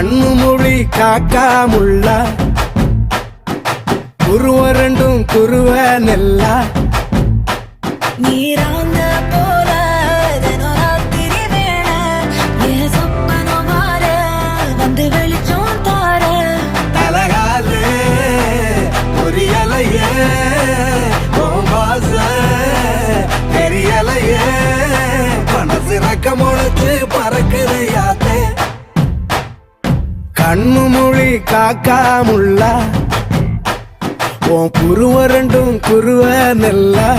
கண்ணு மொழி காக்கா முள்ளா குருவ ரெண்டும் குருவ நெல்லா நீராங்க போல தினராத்திரி வேண என் சொப்பனம் மாற வந்து வெளிச்சம் தார தலகாலே புரியலையே பாச தெரியலையே மனசு ரக்க முளைச்சு பறக்குதையாத்தே கண்ணு மொழி காக்கா முள்ளா உன் குருவ ரெண்டும் குருவ நெல்லா